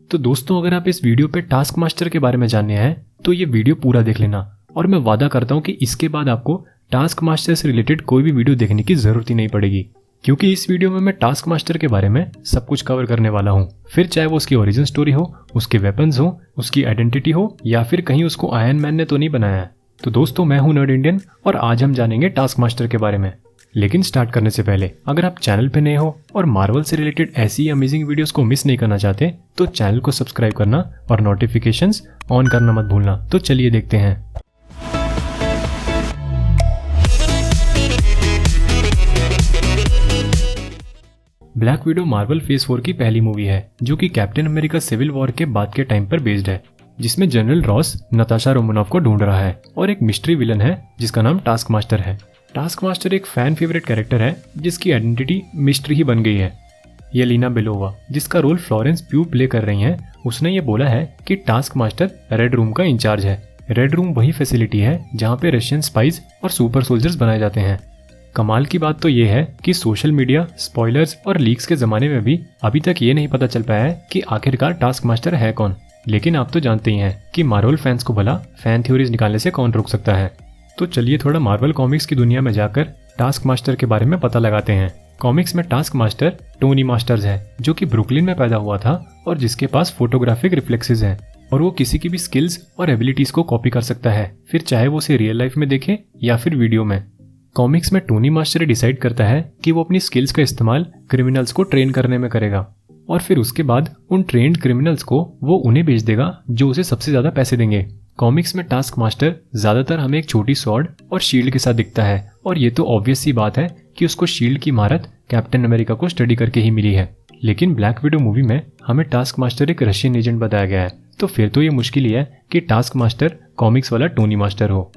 तो दोस्तों, अगर आप इस वीडियो पे टास्क मास्टर के बारे में जानने आए तो ये वीडियो पूरा देख लेना, और मैं वादा करता हूँ कि इसके बाद आपको टास्क मास्टर से रिलेटेड कोई भी वीडियो देखने की जरूरत ही नहीं पड़ेगी, क्योंकि इस वीडियो में मैं टास्क मास्टर के बारे में सब कुछ कवर करने वाला हूँ। फिर चाहे वो उसकी ओरिजिन स्टोरी हो, उसके वेपन्स हो, उसकी आइडेंटिटी हो, या फिर कहीं उसको आयरन मैन ने तो नहीं बनाया है। तो दोस्तों, मैं हूं नर्ड इंडियन और आज हम जानेंगे टास्क मास्टर के बारे में। लेकिन स्टार्ट करने से पहले अगर आप चैनल पे नए हो और मार्वल से रिलेटेड ऐसी अमेजिंग वीडियोस को मिस नहीं करना चाहते तो चैनल को सब्सक्राइब करना और नोटिफिकेशंस ऑन करना मत भूलना। तो चलिए देखते हैं। ब्लैक विडो मार्वल फेज 4 की पहली मूवी है जो कि कैप्टन अमेरिका सिविल वॉर के बाद के टाइम पर बेस्ड है, जिसमें जनरल रॉस नताशा रोमानोफ को ढूंढ रहा है और एक मिस्ट्री विलन है जिसका नाम टास्क मास्टर है। टास्क मास्टर एक फैन फेवरेट कैरेक्टर है जिसकी आइडेंटिटी मिस्ट्री ही बन गई है। येलेना बेलोवा, जिसका रोल फ्लोरेंस प्यू प्ले कर रही हैं, उसने ये बोला है कि टास्क मास्टर रेड रूम का इंचार्ज है। रेड रूम वही फैसिलिटी है जहाँ पे रशियन स्पाइस और सुपर सोल्जर्स बनाए जाते हैं। कमाल की बात तो ये है कि सोशल मीडिया, स्पॉयलर्स और लीक्स के जमाने में भी अभी तक ये नहीं पता चल पाया है कि आखिरकार टास्क मास्टर है कौन। लेकिन आप तो जानते ही हैं कि मार्वल फैंस को भला फैन थ्योरीज निकालने से कौन रोक सकता है। तो चलिए थोड़ा मार्वल कॉमिक्स की दुनिया में जाकर टास्क मास्टर के बारे में पता लगाते हैं। कॉमिक्स में टास्क मास्टर टोनी मास्टर्स है जो कि ब्रुकलिन में पैदा हुआ था और जिसके पास फोटोग्राफिक रिफ्लेक्सेस हैं और वो किसी की भी स्किल्स और एबिलिटीज को कॉपी कर सकता है, फिर चाहे वो उसे रियल लाइफ में देखे या फिर वीडियो में। कॉमिक्स में टोनी मास्टर डिसाइड करता है कि वो अपनी स्किल्स का इस्तेमाल क्रिमिनल्स को ट्रेन करने में करेगा और फिर उसके बाद उन ट्रेन्ड क्रिमिनल्स को वो उन्हें बेच देगा जो उसे सबसे ज्यादा पैसे देंगे। कॉमिक्स में टास्क मास्टर ज्यादातर हमें एक छोटी स्वॉर्ड और शील्ड के साथ दिखता है और ये तो ऑब्वियस सी बात है कि उसको शील्ड की महारत कैप्टन अमेरिका को स्टडी करके ही मिली है। लेकिन ब्लैक विडो मूवी में हमें टास्क मास्टर एक रशियन एजेंट बताया गया है, तो फिर तो ये मुश्किल ही है कि टास्क मास्टर कॉमिक्स वाला टोनी मास्टर हो।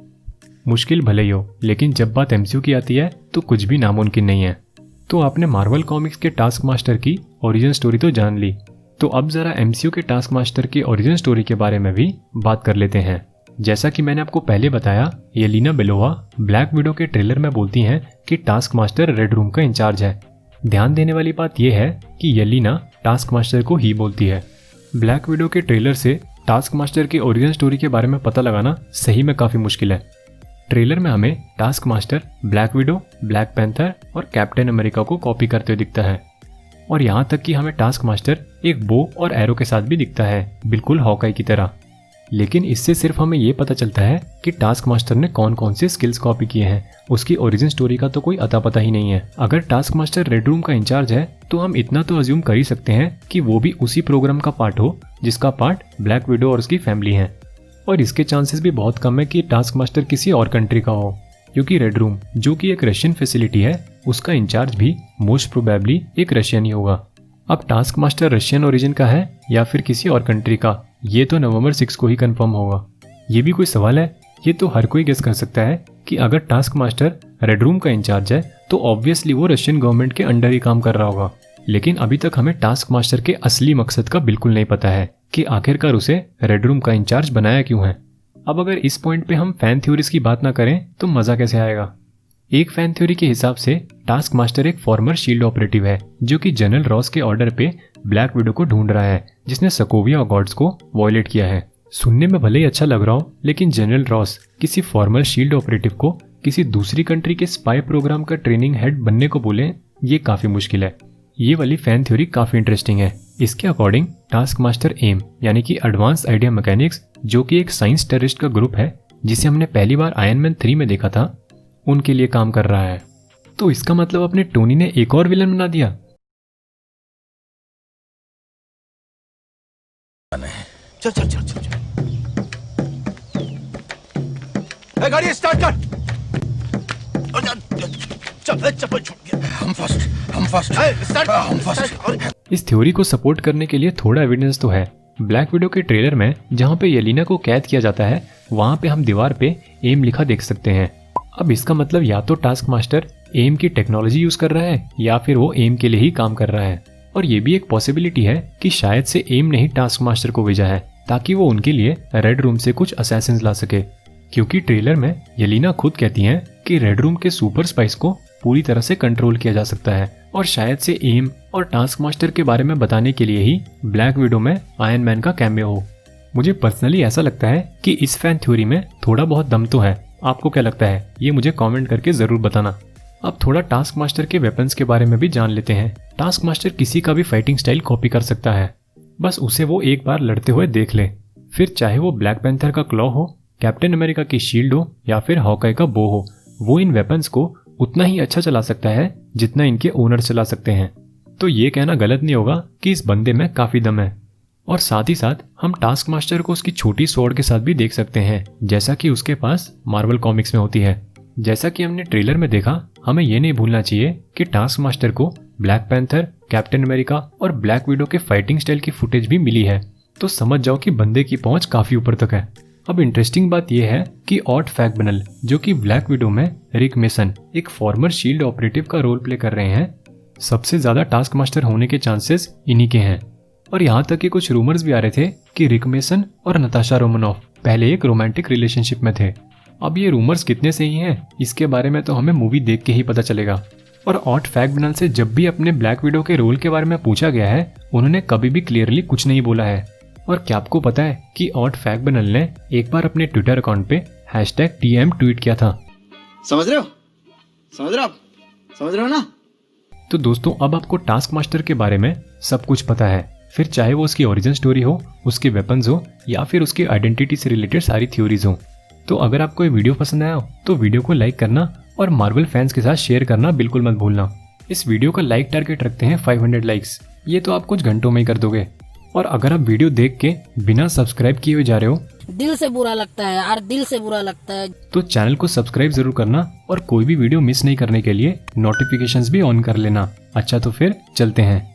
मुश्किल भले ही हो, लेकिन जब बात एमसीयू की आती है तो कुछ भी नामुमकिन नहीं है। तो आपने मार्वल कॉमिक्स के टास्क मास्टर की ओरिजिन स्टोरी तो जान ली, तो अब जरा एमसीयू के टास्क मास्टर की ओरिजिन स्टोरी के बारे में भी बात कर लेते हैं। जैसा कि मैंने आपको पहले बताया, येलेना बेलोवा ब्लैक विडो के ट्रेलर में बोलती हैं कि टास्क मास्टर रेड रूम का इंचार्ज है। ध्यान देने वाली बात यह है कि येलेना टास्क मास्टर को ही बोलती है। ब्लैक विडो के ट्रेलर से टास्क मास्टर की ओरिजिन स्टोरी के बारे में पता लगाना सही में काफी मुश्किल है। ट्रेलर में हमें task master black window, black panther और कैप्टन अमेरिका को कॉपी करते हुए दिखता है, और यहाँ तक कि हमें टास्क मास्टर एक बो और एरो के साथ भी दिखता है, बिल्कुल हॉकाई की तरह। लेकिन इससे सिर्फ हमें ये पता चलता है कि टास्क मास्टर ने कौन कौन से स्किल्स कॉपी किए हैं, उसकी ओरिजिन स्टोरी का तो कोई अता पता ही नहीं है। अगर टास्क मास्टर रेड रूम का इंचार्ज है तो हम इतना तो अज्यूम कर ही सकते हैं कि वो भी उसी प्रोग्राम का पार्ट हो जिसका पार्ट ब्लैक विडो और उसकी फैमिली है, और इसके चांसेस भी बहुत कम है कि टास्क मास्टर किसी और कंट्री का हो, क्योंकि रेड रूम जो कि एक रशियन फैसिलिटी है उसका इंचार्ज भी मोस्ट प्रोबेबली एक रशियन ही होगा। अब टास्क मास्टर रशियन ओरिजिन का है या फिर किसी और कंट्री का, ये तो नवंबर 6 को ही कंफर्म होगा। ये भी कोई सवाल है? ये तो हर कोई गेस कर सकता है कि अगर टास्क मास्टर रेड रूम का इंचार्ज है तो ऑब्वियसली वो रशियन गवर्नमेंट के अंडर ही काम कर रहा होगा। लेकिन अभी तक हमें टास्क मास्टर के असली मकसद का बिल्कुल नहीं पता है कि आखिरकार उसे रेड रूम का इंचार्ज बनाया क्यों है। अब अगर इस पॉइंट पे हम फैन थ्योरीज की बात ना करें तो मजा कैसे आएगा। एक फैन थ्योरी के हिसाब से टास्क मास्टर एक फॉर्मर शील्ड ऑपरेटिव है जो कि जनरल रॉस के ऑर्डर पे ब्लैक विडो को ढूंढ रहा है जिसने सोकोविया गॉड्स को वॉयलेट किया है। सुनने में भले ही अच्छा लग रहा हो, लेकिन जनरल रॉस किसी फॉर्मर शील्ड ऑपरेटिव को किसी दूसरी कंट्री के स्पाई प्रोग्राम का ट्रेनिंग हेड बनने को बोले, ये काफी मुश्किल है। ये वाली फैन थ्योरी काफी इंटरेस्टिंग है। इसके अकॉर्डिंग टास्क मास्टर एम यानी कि एडवांस आइडिया मैकेनिक्स, जो कि एक साइंस टेररिस्ट का ग्रुप है जिसे हमने पहली बार आयरन मैन 3 में देखा था, उनके लिए काम कर रहा है। तो इसका मतलब अपने टोनी ने एक और विलन बना दिया। चल चल चल चल गाड़ी स्टार्ट कर। चल चप्पल छूट गया। हम फर्स्ट। इस थ्योरी को सपोर्ट करने के लिए थोड़ा एविडेंस तो है। ब्लैक विडो के ट्रेलर में जहाँ पे येलेना को कैद किया जाता है वहाँ पे हम दीवार पे एम लिखा देख सकते हैं। अब इसका मतलब या तो टास्क मास्टर एम की टेक्नोलॉजी यूज कर रहा है या फिर वो एम के लिए ही काम कर रहा है, और ये भी एक पॉसिबिलिटी है कि शायद से एम ने ही टास्क मास्टर को भेजा है ताकि वो उनके लिए रेड रूम से कुछ असैसिन्स ला सके, क्योंकि ट्रेलर में येलेना खुद कहती हैं कि रेड रूम के सुपर स्पाइस को पूरी तरह से कंट्रोल किया जा सकता है। और शायद से एम और टास्क मास्टर के बारे में बताने के लिए ही ब्लैक विडो में आयरन मैन का कैमियो हो। मुझे पर्सनली ऐसा लगता है कि इस फैन थ्योरी में थोड़ा बहुत दम तो है। आपको क्या लगता है, ये मुझे कमेंट करके जरूर बताना। अब थोड़ा टास्क मास्टर के वेपन्स के बारे में भी जान लेते हैं। टास्क मास्टर किसी का भी फाइटिंग स्टाइल कॉपी कर सकता है, बस उसे वो एक बार लड़ते हुए देख ले। फिर चाहे वो ब्लैक पैंथर का क्लॉ हो, कैप्टन अमेरिका की शील्ड हो या फिर हॉकाई का बो हो, वो इन वेपन्स को उतना ही अच्छा चला सकता है जितना इनके ओनर चला सकते हैं। तो ये कहना गलत नहीं होगा कि इस बंदे में काफी दम है। और साथ ही साथ हम टास्क मास्टर को उसकी छोटी स्वॉर्ड के साथ भी देख सकते हैं, जैसा कि उसके पास मार्वल कॉमिक्स में होती है। जैसा कि हमने ट्रेलर में देखा, हमें ये नहीं भूलना चाहिए कि टास्क मास्टर को ब्लैक पैंथर, कैप्टन अमेरिका और ब्लैक विडो के फाइटिंग स्टाइल की फुटेज भी मिली है। तो समझ जाओ कि बंदे की पहुंच काफी ऊपर तक है। अब इंटरेस्टिंग बात यह है कि ऑट फैगबनल, जो कि ब्लैक विडो में रिक मेसन, एक फॉर्मर शील्ड ऑपरेटिव का रोल प्ले कर रहे हैं, सबसे ज्यादा टास्क मास्टर होने के चांसेस इन्हीं के हैं। और यहाँ तक कि कुछ रूमर्स भी आ रहे थे कि रिक मेसन और नताशा रोमनॉफ पहले एक रोमांटिक रिलेशनशिप में थे। अब ये रूमर्स कितने सही हैं, इसके बारे में तो हमें मूवी देख के ही पता चलेगा। और ऑट फैगबनल से जब भी अपने ब्लैक विडो के रोल के बारे में पूछा गया है, उन्होंने कभी भी क्लियरली कुछ नहीं बोला है। और क्या आपको पता है कि ऑट फैगबनल ने एक बार अपने ट्विटर अकाउंट पे #TM ट्वीट किया था। समझ रहे हो ना? तो दोस्तों, अब आपको टास्क मास्टर के बारे में सब कुछ पता है। फिर चाहे वो उसकी ओरिजिन स्टोरी हो, उसके वेपन्स हो या फिर उसकी आइडेंटिटी से रिलेटेड सारी थ्योरीज हो। तो अगर आपको ये वीडियो पसंद आया हो तो वीडियो को लाइक करना और मार्वल फैंस के साथ शेयर करना बिल्कुल मत भूलना। इस वीडियो का लाइक टारगेट रखते हैं 500 लाइक्स। ये तो आप कुछ घंटों में ही कर दोगे। और अगर आप वीडियो देख के बिना सब्सक्राइब किए हुए जा रहे हो, दिल से बुरा लगता है यार, दिल से बुरा लगता है, तो चैनल को सब्सक्राइब जरूर करना और कोई भी वीडियो मिस नहीं करने के लिए नोटिफिकेशंस भी ऑन कर लेना। अच्छा, तो फिर चलते हैं।